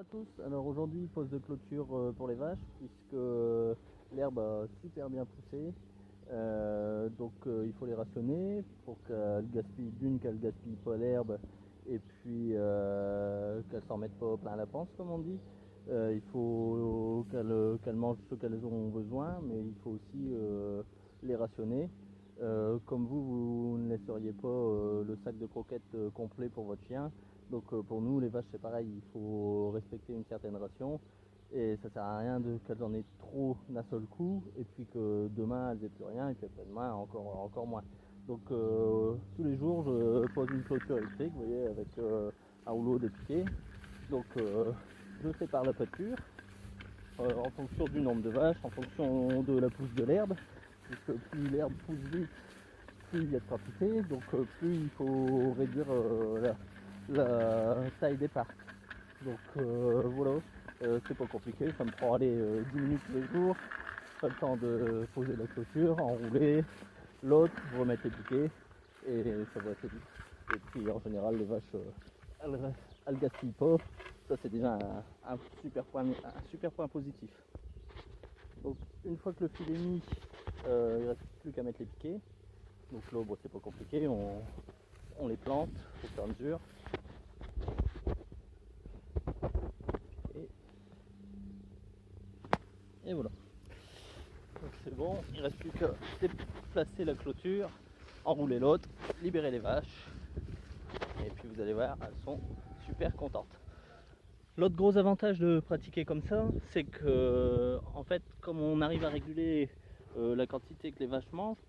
Bonjour à tous, alors aujourd'hui pause de clôture pour les vaches puisque l'herbe a super bien poussé, donc il faut les rationner pour qu'elles gaspillent pas l'herbe et puis qu'elles s'en mettent pas plein la panse comme on dit. Il faut qu'elles mangent ce qu'elles ont besoin, mais il faut aussi les rationner. Comme vous ne laisseriez pas le sac de croquettes complet pour votre chien. Donc pour nous les vaches c'est pareil, il faut respecter une certaine ration et ça sert à rien qu'elles en aient trop d'un seul coup et puis que demain elles n'aient plus rien et puis après-demain encore moins. Donc tous les jours je pose une clôture électrique, vous voyez, avec un rouleau dépiqué. Donc je sépare la pâture en fonction du nombre de vaches, en fonction de la pousse de l'herbe, puisque plus l'herbe pousse vite, plus il y a de quantité, donc plus il faut réduire la taille des parcs. Donc voilà, c'est pas compliqué, ça me prend 10 minutes tous les jours, pas le temps de poser la clôture, enrouler, l'autre, remettre les piquets, et ça va assez vite. Et puis en général les vaches, elles gaspillent pas, ça c'est déjà un super point positif. Donc une fois que le fil est mis, il ne reste plus qu'à mettre les piquets. Donc là bon, c'est pas compliqué, on les plante au fur et à mesure. Et voilà. Donc c'est bon, il ne reste plus qu'à déplacer la clôture, enrouler l'autre, libérer les vaches. Et puis vous allez voir, elles sont super contentes. L'autre gros avantage de pratiquer comme ça, c'est que en fait, comme on arrive à réguler la quantité que les vaches mangent,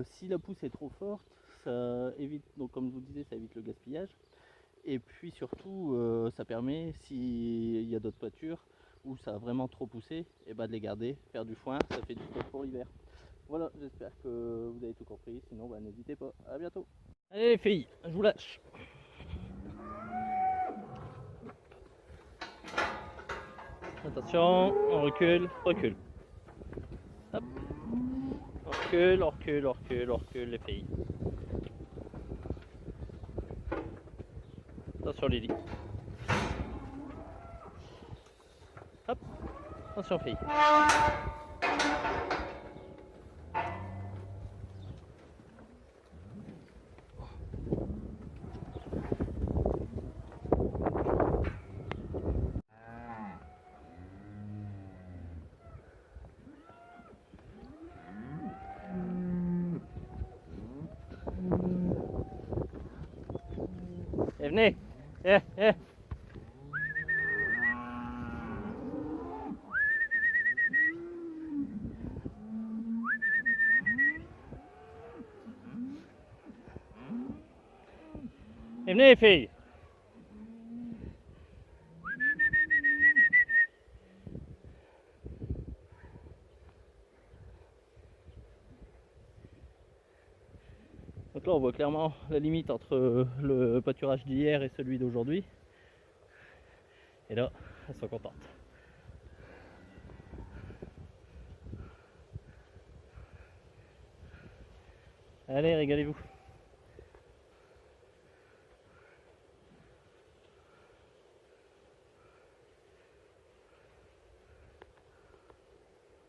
si la pousse est trop forte, ça évite, donc comme je vous disais, ça évite le gaspillage. Et puis surtout, ça permet, s'il y a d'autres pâtures où ça a vraiment trop poussé, et bah de les garder, faire du foin, ça fait du stock pour l'hiver. Voilà, j'espère que vous avez tout compris, sinon bah, n'hésitez pas. À bientôt. Allez les filles, je vous lâche. Attention, on recule, recule. Hop. On recule, on recule, on recule, on recule les filles. Attention Lily. Hop. Attention filles. Et venez. Eh. Et venez les filles. Donc là on voit clairement la limite entre le pâturage d'hier et celui d'aujourd'hui. Et là, elles sont contentes. Allez, régalez-vous.